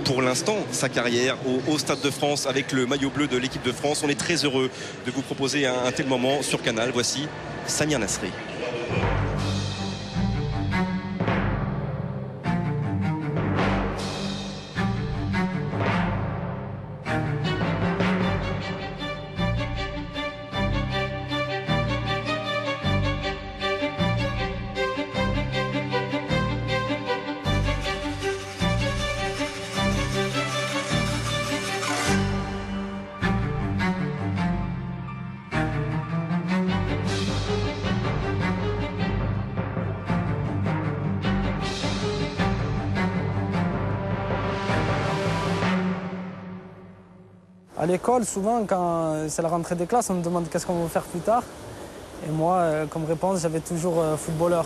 Pour l'instant, sa carrière au Stade de France avec le maillot bleu de l'équipe de France. On est très heureux de vous proposer un tel moment sur Canal. Voici Samir Nasri. À l'école, souvent, quand c'est la rentrée des classes, on me demande qu'est-ce qu'on va faire plus tard. Et moi, comme réponse, j'avais toujours footballeur.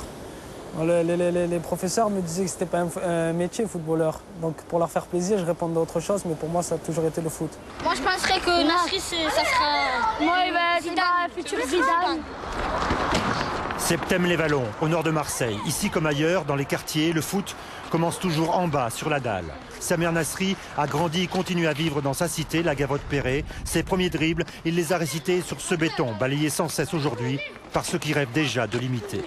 Les professeurs me disaient que ce n'était pas un métier, footballeur. Donc pour leur faire plaisir, je répondais à autre chose, mais pour moi, ça a toujours été le foot. Moi, je penserais que Nasri, ça sera... Moi, c'est pas futur Zidane. Septem-les-Vallons, au nord de Marseille. Ici comme ailleurs, dans les quartiers, le foot commence toujours en bas, sur la dalle. Samir Nasri a grandi et continue à vivre dans sa cité, la Gavotte-Perret. Ses premiers dribbles, il les a récités sur ce béton, balayé sans cesse aujourd'hui par ceux qui rêvent déjà de l'imiter.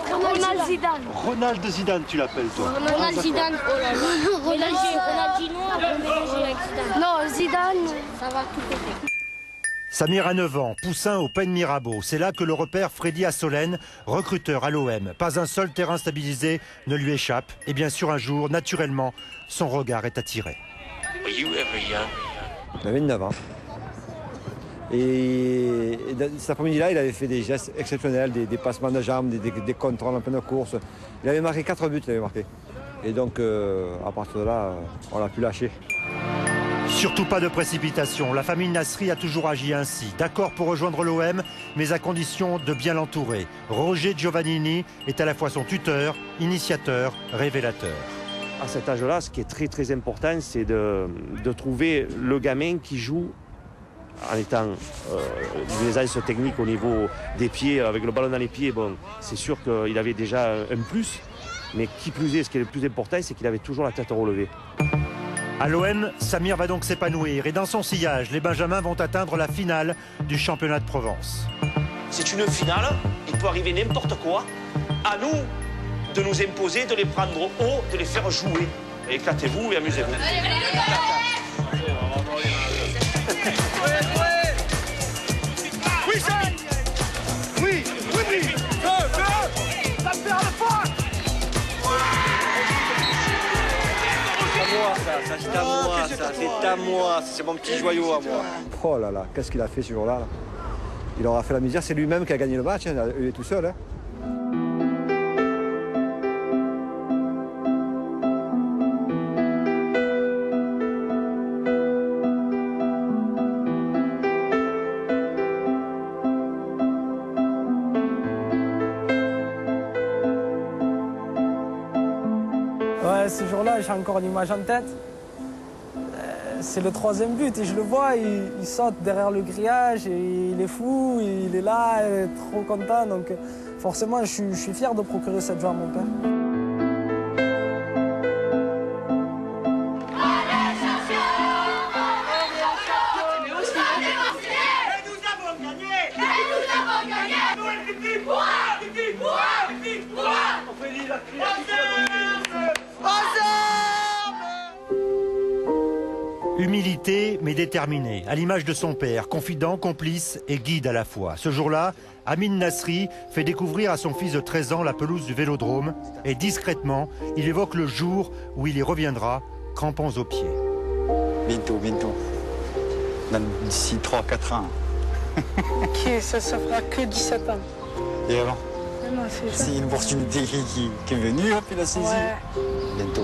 Ronald Zidane. Ronald Zidane, tu l'appelles toi? Ronald Zidane, oh là là. Ronaldinho, après mélanger avec Zidane. Non, Zidane. Ça va tout péter. Samir a 9 ans, poussin au Pen Mirabeau. C'est là que le repère Freddy Assolène, recruteur à l'OM. Pas un seul terrain stabilisé ne lui échappe. Et bien sûr, un jour, naturellement, son regard est attiré. Il avait 9 ans. Et cet après-midi-là, il avait fait des gestes exceptionnels, des passements de jambes, des contrôles en pleine course. Il avait marqué 4 buts, il avait marqué. Et donc, à partir de là, on l'a pu lâcher. Surtout pas de précipitation. La famille Nasri a toujours agi ainsi. D'accord pour rejoindre l'OM, mais à condition de bien l'entourer. Roger Giovannini est à la fois son tuteur, initiateur, révélateur. À cet âge-là, ce qui est très très important, c'est de trouver le gamin qui joue en étant une aisance technique au niveau des pieds, avec le ballon dans les pieds. Bon, c'est sûr qu'il avait déjà un plus, mais qui plus est, ce qui est le plus important, c'est qu'il avait toujours la tête relevée. À l'OM, Samir va donc s'épanouir et dans son sillage, les Benjamins vont atteindre la finale du championnat de Provence. C'est une finale, il peut arriver n'importe quoi. À nous de nous imposer, de les prendre haut, de les faire jouer. Éclatez-vous et amusez-vous. Oui, Ça, c'est à moi, ça, c'est à moi, c'est mon petit joyau à moi. Oh là là, qu'est-ce qu'il a fait ce jour-là? Il aura fait la misère, c'est lui-même qui a gagné le match, hein, il est tout seul. Hein. Ouais, ce jour-là, j'ai encore l'image en tête. C'est le 3e but et je le vois, il saute derrière le grillage et il est fou, il est là, il est trop content. Donc forcément, je suis fier de procurer cette joie à mon père. Humilité mais déterminé, à l'image de son père, confident, complice et guide à la fois. Ce jour-là, Amine Nasri fait découvrir à son fils de 13 ans la pelouse du Vélodrome et discrètement, il évoque le jour où il y reviendra, crampons aux pieds. Bientôt. D'ici 3-4 ans. Ok, ça fera que 17 ans. Et avant? Non, c'est ça. C'est une opportunité qui est venue, hop, il a saisi. Ouais. Bientôt.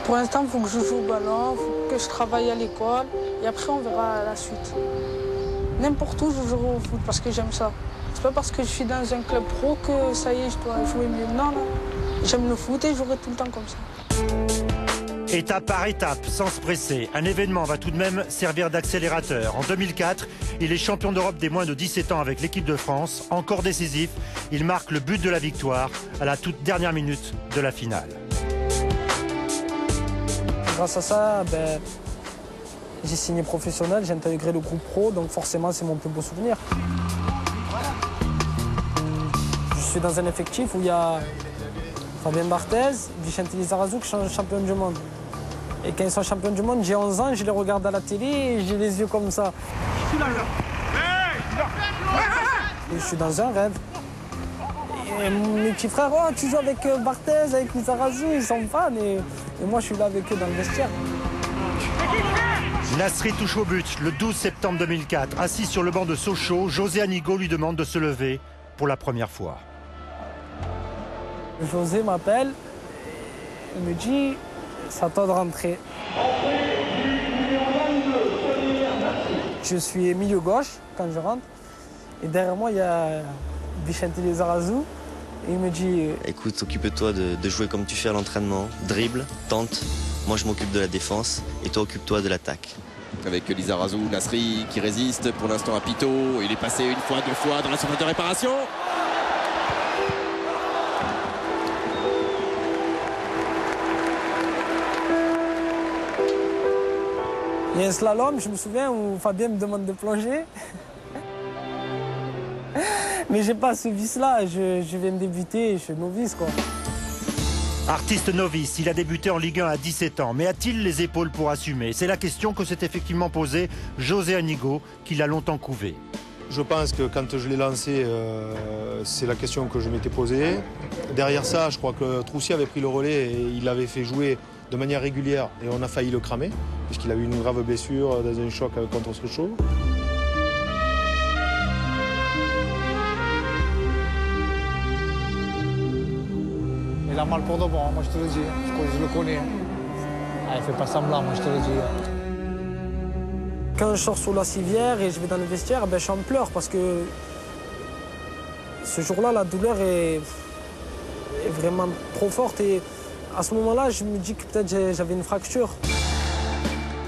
Pour l'instant, il faut que je joue au ballon, il faut que je travaille à l'école et après on verra la suite. N'importe où je jouerai au foot parce que j'aime ça. C'est pas parce que je suis dans un club pro que ça y est, je dois jouer mieux. Non. J'aime le foot et je jouerai tout le temps comme ça. Étape par étape, sans se presser, un événement va tout de même servir d'accélérateur. En 2004, il est champion d'Europe des moins de 17 ans avec l'équipe de France. Encore décisif, il marque le but de la victoire à la toute dernière minute de la finale. Grâce à ça, j'ai signé professionnel, j'ai intégré le groupe pro, donc forcément c'est mon plus beau souvenir. Je suis dans un effectif où il y a Fabien Barthez, Vicente Lizarazu qui sont champions du monde. Et quand ils sont champions du monde, j'ai 11 ans, je les regarde à la télé et j'ai les yeux comme ça. Et je suis dans un rêve. Et mes petits frères, oh, tu joues avec Barthez, avec Lizarazu, ils sont fans. Et moi, je suis là avec eux dans le vestiaire. Nasri touche au but le 12 septembre 2004. Assis sur le banc de Sochaux, José Anigo lui demande de se lever pour la première fois. José m'appelle, il me dit, c'est à toi de rentrer. Je suis milieu gauche quand je rentre. Et derrière moi, il y a Vicente Lizarazu. Et il me dit... Écoute, occupe-toi de jouer comme tu fais à l'entraînement. Dribble, tente. Moi, je m'occupe de la défense. Et toi, occupe-toi de l'attaque. Avec Lizarazu, Nasri qui résiste pour l'instant à Pito. Il est passé une fois, deux fois dans la surface de réparation. Il y a un slalom, je me souviens, où Fabien me demande de plonger. Mais j'ai pas ce vice-là, je viens de débuter, je suis novice, quoi. Artiste novice, il a débuté en Ligue 1 à 17 ans. Mais a-t-il les épaules pour assumer? C'est la question que s'est effectivement posée José Anigo, qui l'a longtemps couvé. Je pense que quand je l'ai lancé, c'est la question que je m'étais posée. Derrière ça, je crois que Troussier avait pris le relais et il l'avait fait jouer de manière régulière et on a failli le cramer, puisqu'il a eu une grave blessure dans un choc contre Sochaux. Il a mal pour de bon, moi je te le dis, je le connais. Ah, il fait pas semblant, moi je te le dis. Quand je sors sous la civière et je vais dans le vestiaire, je suis en pleurs parce que ce jour-là, la douleur est vraiment trop forte. Et à ce moment-là, je me dis que peut-être j'avais une fracture.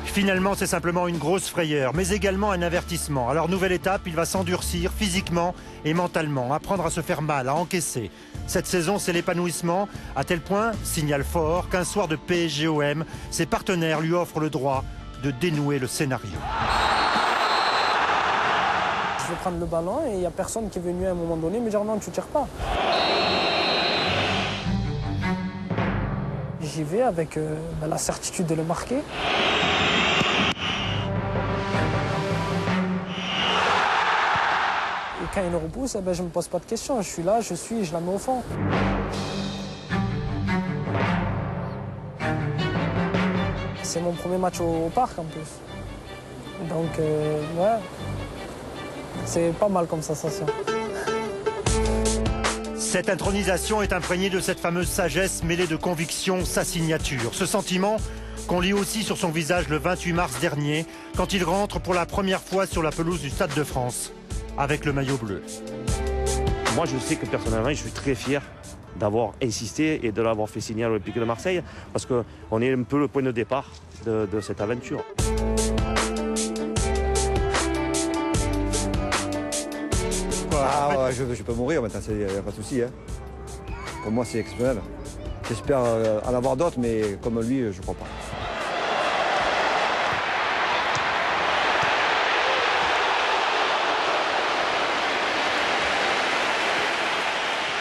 Finalement, c'est simplement une grosse frayeur, mais également un avertissement. Alors, nouvelle étape, il va s'endurcir physiquement et mentalement, apprendre à se faire mal, à encaisser. Cette saison, c'est l'épanouissement, à tel point, signal fort, qu'un soir de PSG-OM, ses partenaires lui offrent le droit de dénouer le scénario. Je vais prendre le ballon et il n'y a personne qui est venu à un moment donné me dire non, tu ne tires pas. J'y vais avec la certitude de le marquer. Et quand il le repousse, je ne me pose pas de questions. Je suis là, je la mets au fond. C'est mon premier match au parc en plus. Donc, ouais, c'est pas mal comme sensation. Cette intronisation est imprégnée de cette fameuse sagesse mêlée de conviction, sa signature. Ce sentiment qu'on lit aussi sur son visage le 28 mars dernier, quand il rentre pour la première fois sur la pelouse du Stade de France, avec le maillot bleu. Moi, je sais que personnellement, je suis très fier d'avoir insisté et de l'avoir fait signer à l'Olympique de Marseille, parce qu'on est un peu le point de départ de cette aventure. Ah ouais, je peux mourir maintenant, il n'y a pas de souci. Hein. Pour moi, c'est exceptionnel. J'espère en avoir d'autres, mais comme lui, je ne crois pas.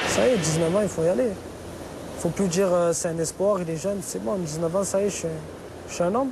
Ça y est, 19 ans, il faut y aller. Il ne faut plus dire c'est un espoir, il est jeune, c'est bon. 19 ans, ça y est, je suis un homme.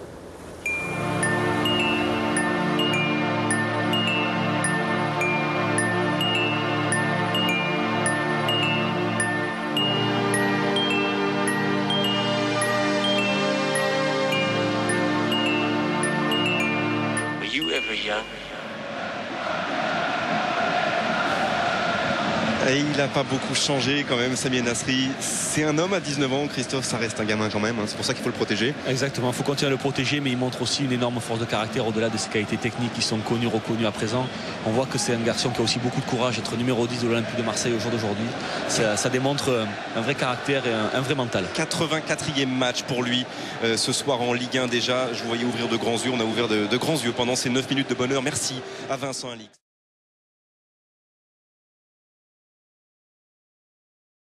Et il n'a pas beaucoup changé quand même, Samir Nasri. C'est un homme à 19 ans, Christophe, ça reste un gamin quand même. C'est pour ça qu'il faut le protéger. Exactement, il faut continuer à le protéger, mais il montre aussi une énorme force de caractère au-delà de ses qualités techniques qui sont connues, reconnues à présent. On voit que c'est un garçon qui a aussi beaucoup de courage, être numéro 10 de l'Olympique de Marseille au jour d'aujourd'hui. Ça démontre un vrai caractère et un vrai mental. 84e match pour lui ce soir en Ligue 1 déjà. Je vous voyais ouvrir de grands yeux. On a ouvert de grands yeux pendant ces 9 minutes de bonheur. Merci à Vincent Alix.